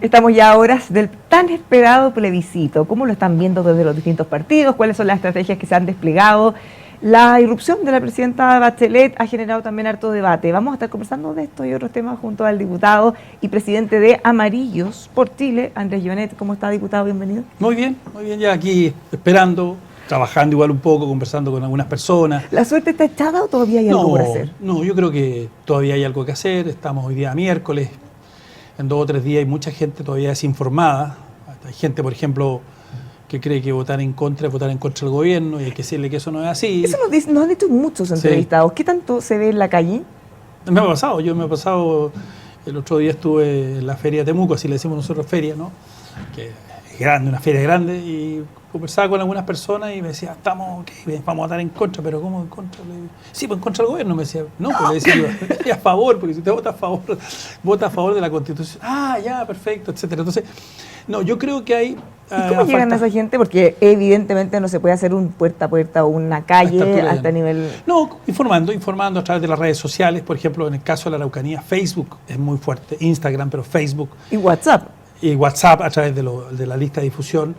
Estamos ya a horas del tan esperado plebiscito. ¿Cómo lo están viendo desde los distintos partidos? ¿Cuáles son las estrategias que se han desplegado? La irrupción de la presidenta Bachelet ha generado también harto debate. Vamos a estar conversando de esto y otros temas junto al diputado y presidente de Amarillos por Chile, Andrés Jonet. ¿Cómo está, diputado? Bienvenido. Muy bien, ya aquí esperando, trabajando igual un poco, conversando con algunas personas. ¿La suerte está echada o todavía hay algo por hacer? No, yo creo que todavía hay algo que hacer. Estamos hoy día miércoles. En 2 o 3 días hay mucha gente todavía desinformada. Hay gente, por ejemplo, que cree que votar en contra es votar en contra del gobierno y hay que decirle que eso no es así. Eso nos han dicho muchos entrevistados. Sí. ¿Qué tanto se ve en la calle? Me ha pasado, el otro día estuve en la feria de Temuco, así le decimos nosotros feria, ¿no? Que es grande, una feria grande, y conversaba con algunas personas y me decía, vamos a votar en contra, pero ¿cómo en contra? Sí, pues en contra del gobierno, me decía. No, pues le decía yo, a favor, porque si usted vota a favor de la Constitución. Ah, ya, perfecto, etcétera. Entonces, no, yo creo que hay... ¿Y cómo llegan a esa gente? Porque evidentemente no se puede hacer un puerta a puerta o una calle hasta nivel... No, informando a través de las redes sociales. Por ejemplo, en el caso de la Araucanía, Facebook es muy fuerte, Instagram, pero Facebook. ¿Y WhatsApp? Y WhatsApp a través de la lista de difusión.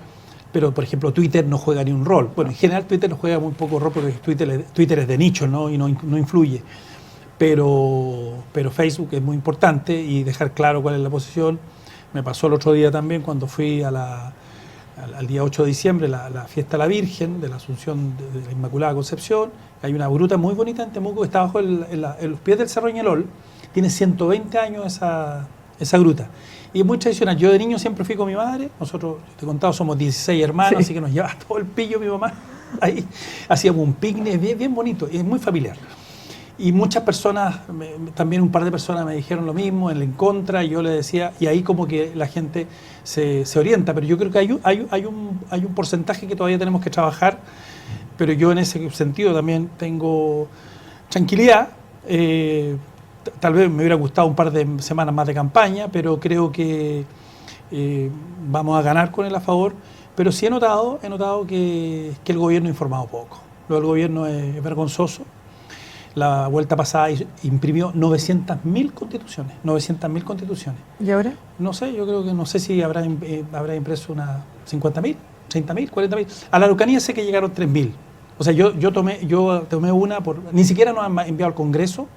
Pero, por ejemplo, Twitter no juega ni un rol. Bueno, en general Twitter no juega muy poco rol porque Twitter es de nicho, ¿no? Y no influye. Pero Facebook es muy importante y dejar claro cuál es la posición. Me pasó el otro día también cuando fui al día 8 de diciembre, la fiesta de la Virgen, de la Asunción de la Inmaculada Concepción. Hay una gruta muy bonita en Temuco que está bajo en los pies del Cerro Ñelol. Tiene 120 años esa gruta. Y es muy tradicional. Yo de niño siempre fui con mi madre. Nosotros, te he contado, somos 16 hermanos, sí. Así que nos llevaba todo el pillo mi mamá. Ahí hacíamos un picnic bien bonito y es muy familiar. Y muchas personas, también un par de personas me dijeron lo mismo, en contra, y yo le decía, y ahí como que la gente se orienta, pero yo creo que hay un porcentaje que todavía tenemos que trabajar, pero yo en ese sentido también tengo tranquilidad. Tal vez me hubiera gustado un par de semanas más de campaña, pero creo que vamos a ganar con el a favor. Pero sí he notado que el gobierno ha informado poco. Lo del gobierno es vergonzoso. La vuelta pasada imprimió 900.000 constituciones. 900.000 constituciones. ¿Y ahora? No sé, yo creo que no sé si habrá impreso unas 50.000, 30.000, 40.000. A la Araucanía sé que llegaron 3.000. O sea, yo tomé una, ni siquiera nos han enviado al Congreso.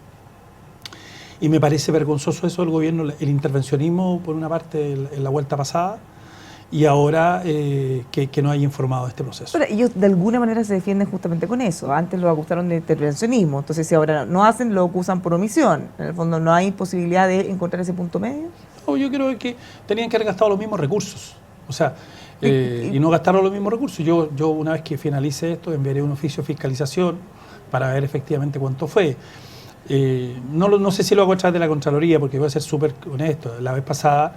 Y me parece vergonzoso eso del gobierno, el intervencionismo por una parte en la vuelta pasada y ahora que no haya informado de este proceso. Pero ellos de alguna manera se defienden justamente con eso. Antes lo acusaron de intervencionismo, entonces si ahora no hacen, lo acusan por omisión. En el fondo no hay posibilidad de encontrar ese punto medio. No, yo creo que tenían que haber gastado los mismos recursos. O sea, y no gastaron los mismos recursos. Yo una vez que finalice esto enviaré un oficio de fiscalización para ver efectivamente cuánto fue. No sé si lo hago a través de la Contraloría, porque voy a ser súper honesto. La vez pasada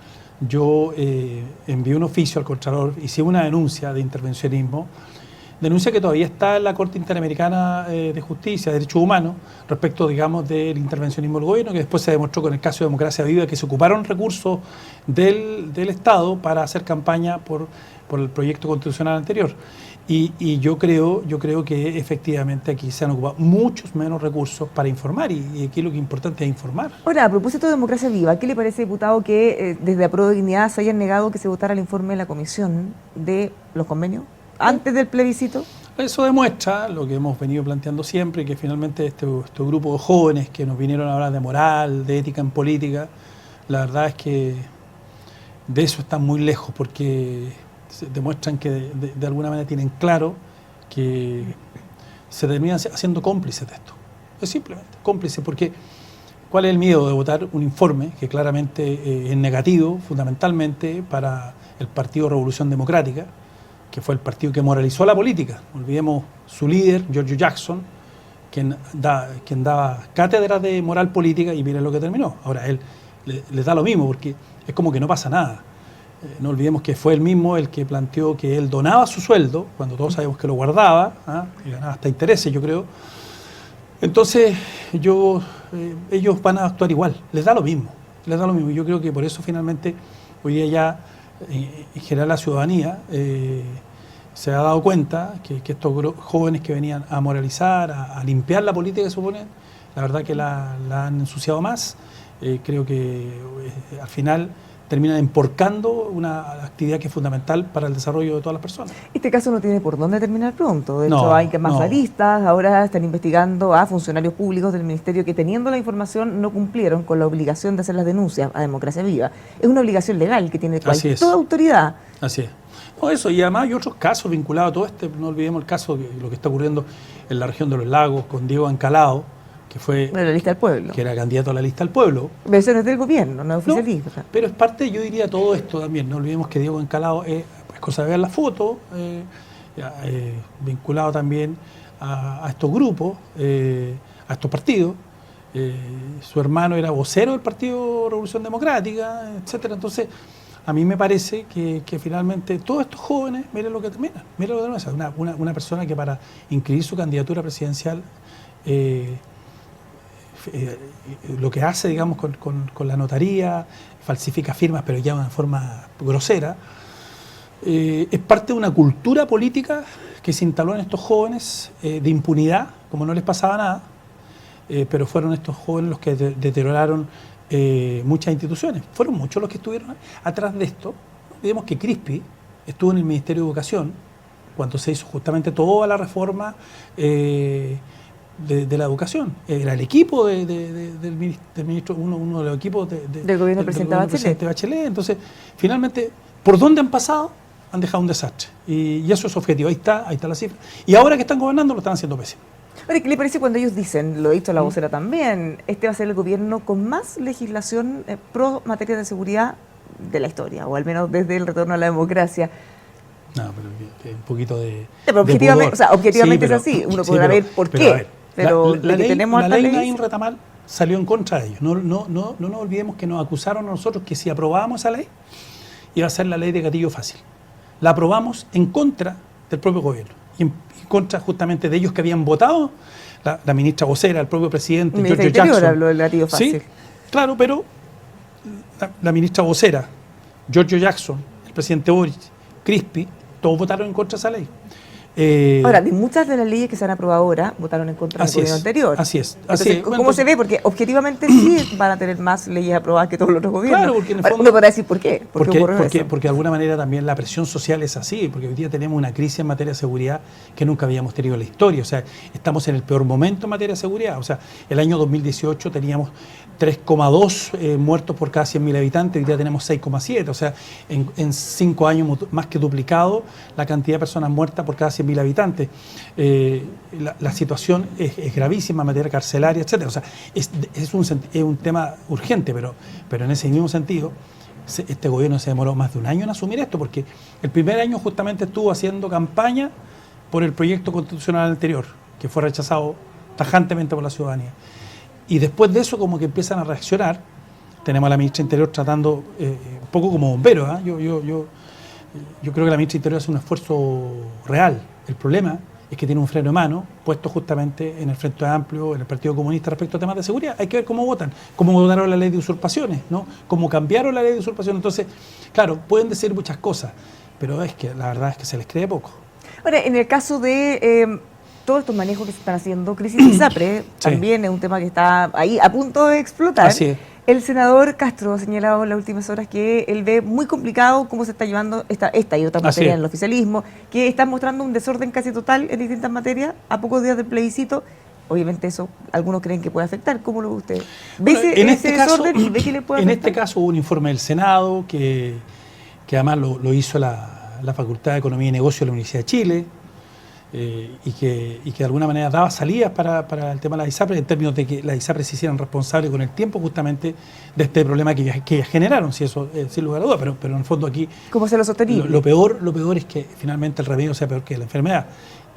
yo envié un oficio al Contralor, hice una denuncia de intervencionismo, denuncia que todavía está en la Corte Interamericana de Justicia, de Derechos Humanos, respecto, digamos, del intervencionismo del gobierno, que después se demostró con el caso de Democracia Viva, que se ocuparon recursos del Estado para hacer campaña por el proyecto constitucional anterior. Y yo creo que efectivamente aquí se han ocupado muchos menos recursos para informar y aquí lo que es importante es informar. Ahora, a propósito de Democracia Viva, ¿qué le parece, diputado, que desde Apruebo Dignidad se hayan negado que se votara el informe de la Comisión de los convenios antes del plebiscito? Eso demuestra lo que hemos venido planteando siempre, que finalmente este grupo de jóvenes que nos vinieron a hablar de moral, de ética en política, la verdad es que de eso están muy lejos porque demuestran que de alguna manera tienen claro que se terminan haciendo cómplices de esto. Es simplemente cómplices, porque ¿cuál es el miedo de votar un informe que claramente es negativo, fundamentalmente, para el Partido Revolución Democrática, que fue el partido que moralizó la política? Olvidemos su líder, Giorgio Jackson, quien daba cátedra de moral política y miren lo que terminó. Ahora, él les da lo mismo, porque es como que no pasa nada. No olvidemos que fue él mismo el que planteó que él donaba su sueldo, cuando todos sabemos que lo guardaba, y ganaba hasta intereses, yo creo. Entonces, ellos van a actuar igual, les da lo mismo. Yo creo que por eso finalmente hoy día ya, en general la ciudadanía, se ha dado cuenta que estos jóvenes que venían a moralizar, a limpiar la política que suponen, la verdad que la han ensuciado más. Creo que al final terminan emporcando una actividad que es fundamental para el desarrollo de todas las personas. Este caso no tiene por dónde terminar pronto. De hecho, No, hay que más no. aristas. Ahora están investigando a funcionarios públicos del Ministerio que, teniendo la información, no cumplieron con la obligación de hacer las denuncias a Democracia Viva. Es una obligación legal que tiene toda autoridad. Así es. No, eso, y además hay otros casos vinculados a todo no olvidemos el caso de lo que está ocurriendo en la región de los lagos con Diego Ancalado, que fue De la lista del pueblo. que era candidato a la lista del pueblo. Pero eso no es del gobierno, no es oficialismo. No, pero es parte, yo diría, todo esto también. No olvidemos que Diego Ancalado es cosa de ver la foto, vinculado también a estos grupos, a estos partidos. Su hermano era vocero del Partido Revolución Democrática, etcétera. Entonces, a mí me parece que finalmente todos estos jóvenes, miren lo que terminan, miren lo que terminan. Una persona que para inscribir su candidatura presidencial lo que hace, digamos, con la notaría, falsifica firmas, pero ya de una forma grosera, es parte de una cultura política que se instaló en estos jóvenes de impunidad, como no les pasaba nada, pero fueron estos jóvenes los que deterioraron muchas instituciones. Fueron muchos los que estuvieron atrás de esto. Vemos que Crispi estuvo en el Ministerio de Educación cuando se hizo justamente toda la reforma de la educación. Era el equipo del ministro, uno de los equipos del gobierno del presidente Bachelet. Entonces, finalmente, ¿por dónde han pasado? Han dejado un desastre. Y eso es objetivo. Ahí está la cifra. Y ahora que están gobernando, lo están haciendo pésimo. ¿Qué le parece cuando ellos dicen, lo ha dicho la vocera también, este va a ser el gobierno con más legislación pro materia de seguridad de la historia, o al menos desde el retorno a la democracia? No, pero un poquito de. Pero objetivamente, objetivamente sí, es así. Uno podrá ver por qué. Pero la ley, tenemos la ley Naín Retamal salió en contra de ellos. No nos olvidemos que nos acusaron a nosotros que si aprobábamos esa ley, iba a ser la ley de gatillo fácil. La aprobamos en contra del propio gobierno. Y en contra justamente de ellos que habían votado, la ministra vocera, el propio presidente, Giorgio Jackson. Habló del gatillo fácil. Sí, claro, pero la ministra vocera, Giorgio Jackson, el presidente Boric, Crispi, todos votaron en contra de esa ley. Ahora, de muchas de las leyes que se han aprobado ahora, votaron en contra del gobierno anterior. Así es. Entonces, ¿cómo se ve? Porque objetivamente sí van a tener más leyes aprobadas que todos los otros gobiernos. Claro, porque en el fondo, uno podrá decir por qué. Porque de alguna manera también la presión social es así, porque hoy día tenemos una crisis en materia de seguridad que nunca habíamos tenido en la historia. O sea, estamos en el peor momento en materia de seguridad. O sea, el año 2018 teníamos 3,2 muertos por cada 100.000 habitantes, hoy día tenemos 6,7. O sea, en 5 años más que duplicado la cantidad de personas muertas por cada 100.000 habitantes. La situación es gravísima en materia carcelaria, etcétera. O sea, es un tema urgente, pero en ese mismo sentido, este gobierno se demoró más de un año en asumir esto, porque el primer año justamente estuvo haciendo campaña por el proyecto constitucional anterior, que fue rechazado tajantemente por la ciudadanía. Y después de eso, como que empiezan a reaccionar. Tenemos a la ministra Interior tratando un poco como bombero. Yo creo que la ministra Interior hace un esfuerzo real. El problema es que tiene un freno de mano puesto justamente en el Frente Amplio, en el Partido Comunista respecto a temas de seguridad. Hay que ver cómo votan, cómo votaron la ley de usurpaciones, ¿no? Cómo cambiaron la ley de usurpaciones. Entonces, claro, pueden decir muchas cosas, pero es que la verdad es que se les cree poco. Ahora, en el caso de todos estos manejos que se están haciendo, crisis ISAPRE, también es un tema que está ahí a punto de explotar. Así es. El senador Castro ha señalado en las últimas horas que él ve muy complicado cómo se está llevando esta y otras materias en el oficialismo, que están mostrando un desorden casi total en distintas materias a pocos días del plebiscito. Obviamente eso algunos creen que puede afectar. ¿Cómo lo ve usted? ¿Ve ese desorden y ve que le puede afectar? En este caso hubo un informe del Senado que además lo hizo la Facultad de Economía y Negocios de la Universidad de Chile, y que de alguna manera daba salidas para el tema de las ISAPRES, en términos de que las ISAPRES se hicieran responsables con el tiempo justamente de este problema que ya generaron, si eso sin lugar a dudas, pero en el fondo aquí ¿cómo se lo sostenible? Lo peor es que finalmente el remedio sea peor que la enfermedad.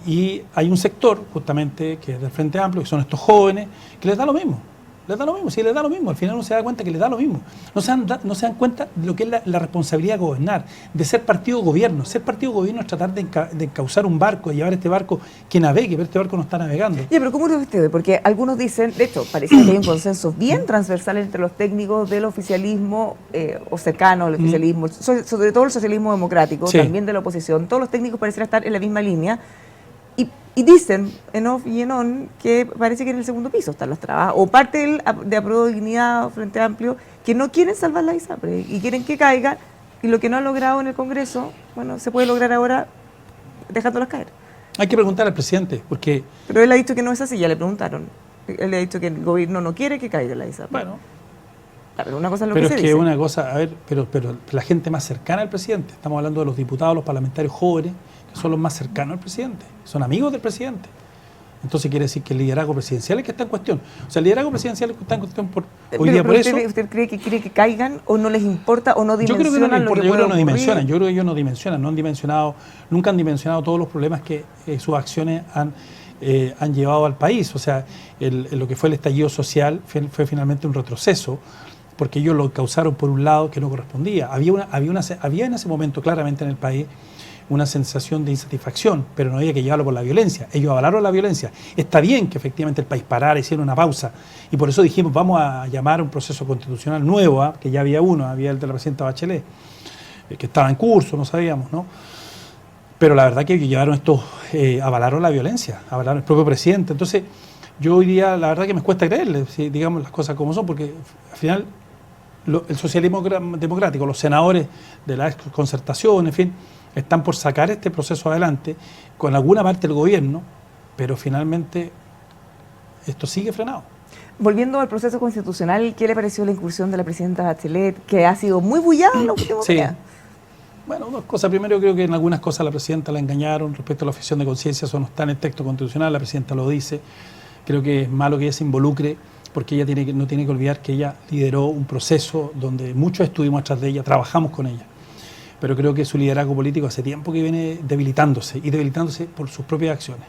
Y hay un sector justamente que es del Frente Amplio, que son estos jóvenes, que les da lo mismo. Les da lo mismo, sí, les da lo mismo. Al final uno se da cuenta que les da lo mismo. No se dan cuenta de lo que es la responsabilidad de gobernar, de ser partido de gobierno. Ser partido de gobierno es tratar de encauzar un barco, de llevar este barco que navegue, pero este barco no está navegando. Ya, pero ¿cómo lo ve usted? Porque algunos dicen, de hecho, parece que hay un consenso bien transversal entre los técnicos del oficialismo o cercano al oficialismo, sobre todo el socialismo democrático, también de la oposición. Todos los técnicos parecieran estar en la misma línea. Y Y dicen en off y en on que parece que en el segundo piso están las trabas, o parte de Apruebo Dignidad o Frente Amplio, que no quieren salvar la ISAPRE y quieren que caiga, y lo que no han logrado en el Congreso, bueno, se puede lograr ahora dejándolas caer. Hay que preguntar al presidente, porque... Pero él ha dicho que no es así, ya le preguntaron. Él le ha dicho que el gobierno no quiere que caiga la ISAPRE. Bueno, pero una cosa es lo pero que es se que dice. una cosa, a ver, pero la gente más cercana al presidente, estamos hablando de los diputados, los parlamentarios jóvenes, que son los más cercanos al presidente, son amigos del presidente. Entonces quiere decir que el liderazgo presidencial es que está en cuestión. O sea, el liderazgo presidencial está en cuestión hoy día por eso. ¿Usted cree que quiere que caigan o no les importa o no dimensionan? Yo creo que no les importa, yo creo que no dimensionan. ocurrir? Yo creo que ellos no dimensionan, no han dimensionado, nunca han dimensionado todos los problemas que sus acciones han llevado al país. O sea, lo que fue el estallido social fue finalmente un retroceso, porque ellos lo causaron por un lado que no correspondía. Había en ese momento claramente en el país una sensación de insatisfacción, pero no había que llevarlo por la violencia. Ellos avalaron la violencia. Está bien que efectivamente el país parara, hiciera una pausa, y por eso dijimos, vamos a llamar a un proceso constitucional nuevo, que ya había uno, había el de la presidenta Bachelet, que estaba en curso, no sabíamos, ¿no? Pero la verdad que ellos llevaron esto, avalaron la violencia, avalaron el propio presidente. Entonces, yo hoy día, la verdad que me cuesta creerle, si digamos las cosas como son, porque al final el socialismo democrático, los senadores de la concertación, en fin, están por sacar este proceso adelante con alguna parte del gobierno, pero finalmente esto sigue frenado. Volviendo al proceso constitucional, ¿qué le pareció la incursión de la presidenta Bachelet, que ha sido muy bullada en los últimos días? Bueno, dos cosas. Primero, creo que en algunas cosas la presidenta la engañaron respecto a la objeción de conciencia, eso no está en el texto constitucional, la presidenta lo dice. Creo que es malo que ella se involucre, porque ella no tiene que olvidar que ella lideró un proceso donde muchos estuvimos atrás de ella, trabajamos con ella. Pero creo que su liderazgo político hace tiempo que viene debilitándose, y debilitándose por sus propias acciones.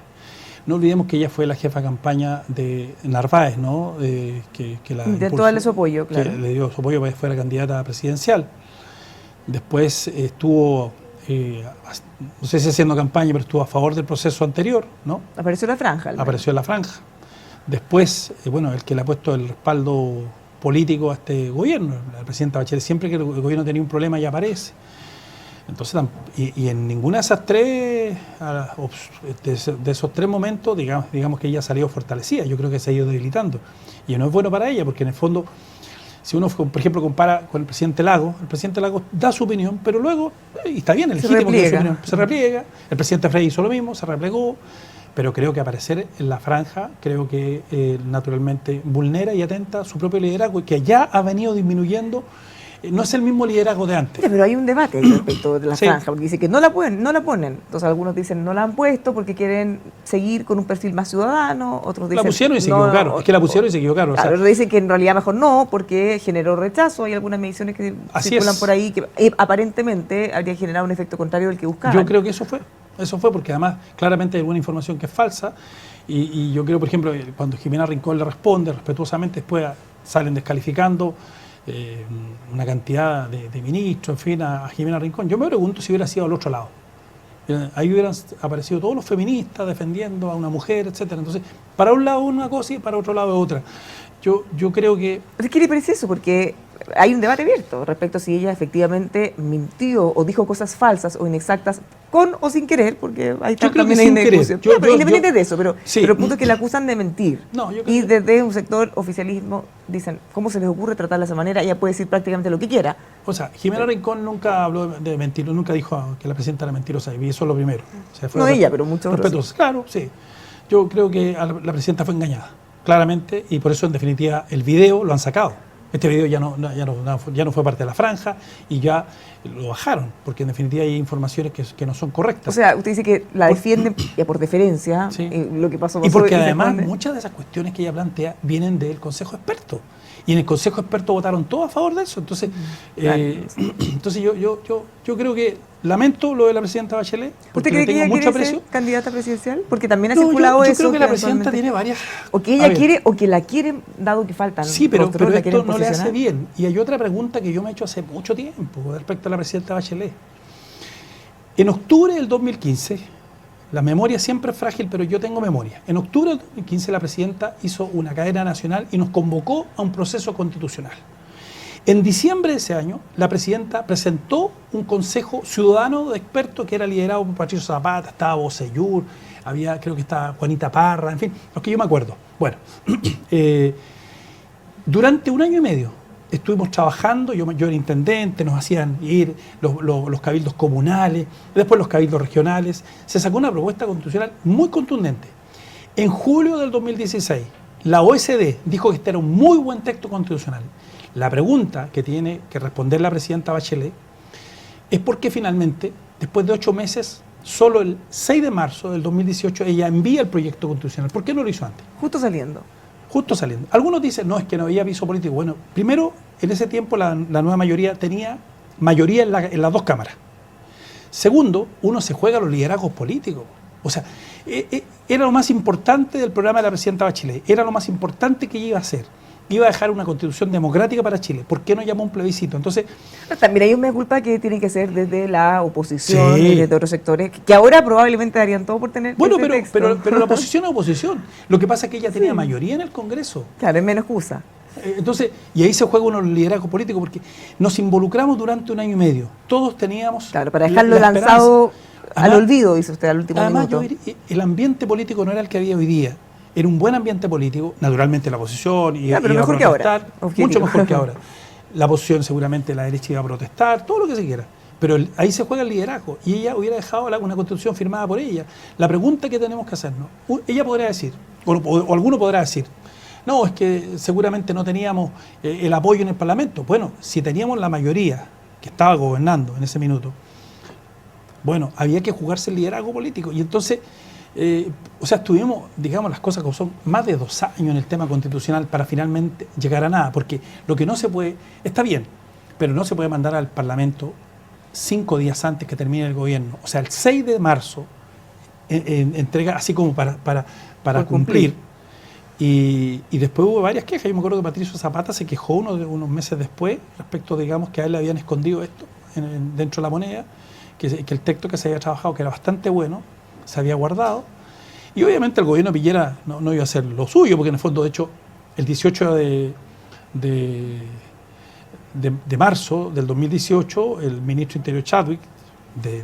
No olvidemos que ella fue la jefa de campaña de Narváez, ¿no? Intentó darle su apoyo, claro. Que le dio su apoyo para que fuera candidata presidencial. Después estuvo, no sé si haciendo campaña, pero estuvo a favor del proceso anterior, ¿no? Apareció en la franja. Apareció en la franja. Después, bueno, el que le ha puesto el respaldo político a este gobierno, el presidente Bachelet, siempre que el gobierno tenía un problema ya aparece. Entonces, y en ninguna de esas tres, de esos tres momentos, digamos que ella ha salido fortalecida. Yo creo que se ha ido debilitando. Y no es bueno para ella, porque en el fondo, si uno, por ejemplo, compara con el presidente Lagos da su opinión, pero luego, y está bien, es legítimo que dé su opinión, se repliega. El presidente Frey hizo lo mismo, se replegó, pero creo que aparecer en la franja, creo que naturalmente vulnera y atenta a su propio liderazgo, y que ya ha venido disminuyendo. No es el mismo liderazgo de antes. Pero hay un debate respecto de la franja, porque dice que no la ponen. Entonces algunos dicen no la han puesto porque quieren seguir con un perfil más ciudadano, otros dicen... La pusieron y se equivocaron, es que la pusieron y se equivocaron. Claro, otros dicen que en realidad mejor no, porque generó rechazo. Hay algunas mediciones que circulan por ahí que aparentemente habría generado un efecto contrario del que buscaban. Yo creo que eso fue porque además claramente hay alguna información que es falsa, y yo creo, por ejemplo, cuando Jimena Rincón le responde respetuosamente, después salen descalificando una cantidad de ministros, en fin, a Jimena Rincón. Yo me pregunto si hubiera sido al otro lado. Ahí hubieran aparecido todos los feministas defendiendo a una mujer, etcétera. Entonces, para un lado una cosa y para otro lado otra. Yo creo que... ¿Qué le parece eso? Porque hay un debate abierto respecto a si ella efectivamente mintió o dijo cosas falsas o inexactas, con o sin querer, porque ahí también hay una discusión. Independiente de eso, pero el punto es que la acusan de mentir. Y desde un sector oficialismo dicen, ¿cómo se les ocurre tratarla de esa manera? Ella puede decir prácticamente lo que quiera. O sea, Jimena Rincón nunca habló de mentir, nunca dijo que la presidenta era mentirosa, y eso es lo primero. O sea, no ella, pero muchos otros. Sí. Claro, sí. Yo creo que la presidenta fue engañada, claramente, y por eso, en definitiva, el video lo han sacado. Este video ya no fue parte de la franja y ya lo bajaron, porque en definitiva hay informaciones que no son correctas. O sea, usted dice que la defienden por deferencia, sí. Lo que pasó. Y porque además muchas de esas cuestiones que ella plantea vienen del Consejo Experto. Y en el Consejo Experto votaron todos a favor de eso. Entonces, entonces yo creo que lamento lo de la presidenta Bachelet, porque ¿usted cree que ella mucho quiere aprecio. ser candidata presidencial? Porque también ha circulado eso. Yo creo que la presidenta tiene varias... O que ella quiere, o que la quieren, dado que faltan. Sí, pero esto no le hace bien. Y hay otra pregunta que yo me he hecho hace mucho tiempo respecto a la presidenta Bachelet. En octubre del 2015... La memoria siempre es frágil, pero yo tengo memoria. En octubre del 2015 la presidenta hizo una cadena nacional y nos convocó a un proceso constitucional. En diciembre de ese año, la presidenta presentó un consejo ciudadano de expertos que era liderado por Patricio Zapata, estaba Bocellur, había, creo que estaba Juanita Parra, en fin, los que yo me acuerdo. Bueno, durante un año y medio estuvimos trabajando, yo era intendente, nos hacían ir los cabildos comunales, después los cabildos regionales, se sacó una propuesta constitucional muy contundente. En julio del 2016, la OECD dijo que este era un muy buen texto constitucional. La pregunta que tiene que responder la presidenta Bachelet es por qué finalmente, después de 8 meses, solo el 6 de marzo del 2018 ella envía el proyecto constitucional. ¿Por qué no lo hizo antes? Justo saliendo. Justo saliendo. Algunos dicen, no, es que no había aviso político. Bueno, primero, en ese tiempo la nueva mayoría tenía mayoría en las dos cámaras. Segundo, uno se juega los liderazgos políticos. O sea, era lo más importante del programa de la presidenta Bachelet. Era lo más importante que ella iba a hacer. Iba a dejar una constitución democrática para Chile. ¿Por qué no llamó un plebiscito? Entonces, también hay un mea culpa que tiene que ser desde la oposición, sí, desde otros sectores, que ahora probablemente darían todo por tener bueno, ese texto. pero la oposición es oposición. Lo que pasa es que ella tenía mayoría en el Congreso. Claro, es menos excusa. Entonces, y ahí se juega uno el liderazgo político porque nos involucramos durante un año y medio. Todos teníamos... Claro, para dejarlo lanzado al olvido, dice usted, al último minuto. Además, el ambiente político no era el que había hoy día. Era un buen ambiente político, naturalmente la oposición iba pero mejor a protestar, que ahora, objetivo. Mucho mejor que ahora. La oposición seguramente la derecha iba a protestar, todo lo que se quiera. Pero ahí se juega el liderazgo y ella hubiera dejado una constitución firmada por ella. La pregunta que tenemos que hacernos, ella podría decir, o alguno podrá decir, no, es que seguramente no teníamos el apoyo en el Parlamento. Bueno, si teníamos la mayoría que estaba gobernando en ese minuto, bueno, había que jugarse el liderazgo político. Y entonces, o sea, estuvimos, digamos, las cosas como son, más de 2 años en el tema constitucional para finalmente llegar a nada. Porque lo que no se puede, está bien, pero no se puede mandar al Parlamento 5 días antes que termine el gobierno. O sea, el 6 de marzo entrega así como para cumplir. Y después hubo varias quejas. Yo me acuerdo que Patricio Zapata se quejó unos meses después respecto, digamos, que a él le habían escondido esto dentro de la moneda, que el texto que se había trabajado, que era bastante bueno, se había guardado. Y obviamente el gobierno de Piñera no iba a hacer lo suyo, porque en el fondo, de hecho, el 18 de marzo del 2018, el ministro Interior Chadwick,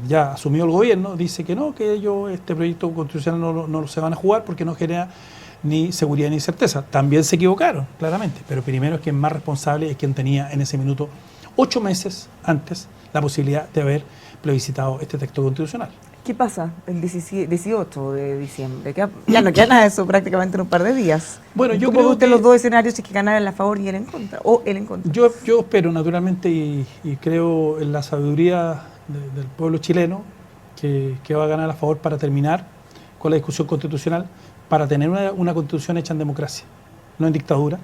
ya asumió el gobierno, dice que no, que ellos este proyecto constitucional no se van a jugar porque no genera ni seguridad ni certeza. También se equivocaron, claramente, pero primero es quien más responsable es quien tenía en ese minuto, 8 meses antes, la posibilidad de haber plebiscitado este texto constitucional. ¿Qué pasa el 18 de diciembre? Ya no queda nada de eso prácticamente en un par de días. Bueno, yo creo creo que que los dos escenarios es que ganaran a favor y él en contra, o él en contra. Yo espero naturalmente y creo en la sabiduría del pueblo chileno que va a ganar a favor para terminar con la discusión constitucional, para tener una constitución hecha en democracia, no en dictadura,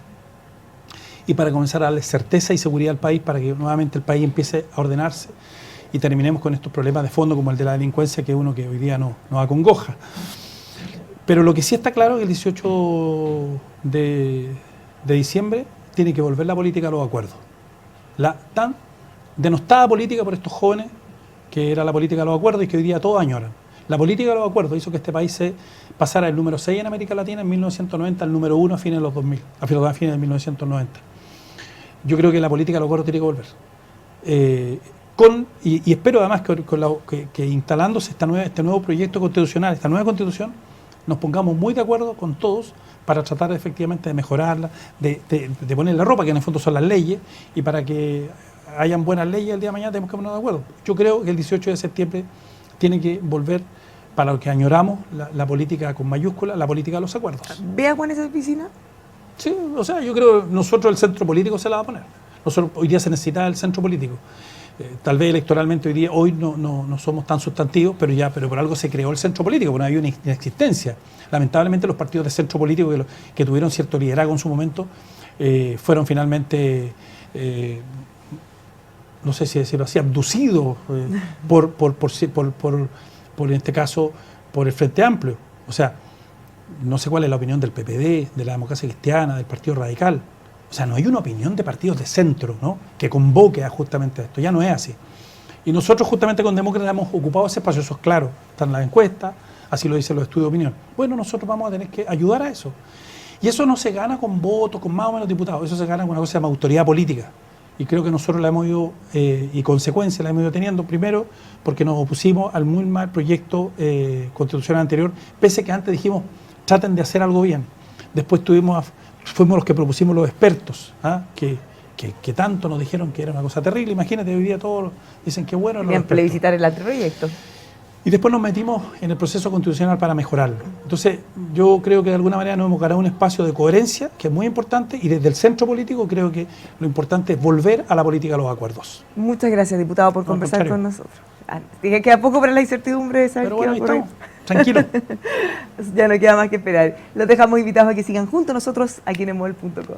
y para comenzar a darle certeza y seguridad al país para que nuevamente el país empiece a ordenarse y terminemos con estos problemas de fondo como el de la delincuencia, que es uno que hoy día no acongoja. Pero lo que sí está claro es que el 18 de diciembre tiene que volver la política a los acuerdos. La tan denostada política por estos jóvenes, que era la política de los acuerdos y que hoy día todos añoran. La política de los acuerdos hizo que este país se pasara del número 6 en América Latina en 1990 al número 1 a fines de los 2000, a fines de 1990. Yo creo que la política de los acuerdos tiene que volver. Y espero además que instalándose este nuevo proyecto constitucional, esta nueva constitución, nos pongamos muy de acuerdo con todos para tratar efectivamente de mejorarla, de poner la ropa, que en el fondo son las leyes, y para que hayan buenas leyes el día de mañana tenemos que ponernos de acuerdo. Yo creo que el 18 de septiembre tiene que volver, para lo que añoramos, la política con mayúscula, la política de los acuerdos. ¿Ve a Juan esa oficina? Sí, o sea, yo creo que nosotros el centro político se la va a poner. Hoy día se necesita el centro político. Tal vez electoralmente hoy no somos tan sustantivos, pero por algo se creó el centro político, porque no había una inexistencia. Lamentablemente los partidos de centro político que tuvieron cierto liderazgo en su momento fueron finalmente, no sé si decirlo así, abducidos por en este caso, por el Frente Amplio. O sea, no sé cuál es la opinión del PPD, de la Democracia Cristiana, del Partido Radical. O sea, no hay una opinión de partidos de centro, ¿no?, que convoque justamente a esto. Ya no es así. Y nosotros justamente con Demócratas hemos ocupado ese espacio. Eso es claro. Están las encuestas, así lo dicen los estudios de opinión. Bueno, nosotros vamos a tener que ayudar a eso. Y eso no se gana con votos, con más o menos diputados. Eso se gana con una cosa que se llama autoridad política. Y creo que nosotros la hemos ido, y consecuencia la hemos ido teniendo, primero porque nos opusimos al muy mal proyecto constitucional anterior, pese que antes dijimos, traten de hacer algo bien. Después fuimos los que propusimos los expertos, que tanto nos dijeron que era una cosa terrible. Imagínate, hoy día todos dicen que bueno. Querían plebiscitar el anteproyecto. Y después nos metimos en el proceso constitucional para mejorarlo. Entonces, yo creo que de alguna manera nos hemos ganado un espacio de coherencia, que es muy importante, y desde el centro político creo que lo importante es volver a la política de los acuerdos. Muchas gracias, diputado, por conversar con nosotros. Queda poco para la incertidumbre de saber. Pero bueno, ahí estamos, tranquilo. Ya no queda más que esperar. Los dejamos invitados a que sigan junto a nosotros aquí en emol.com.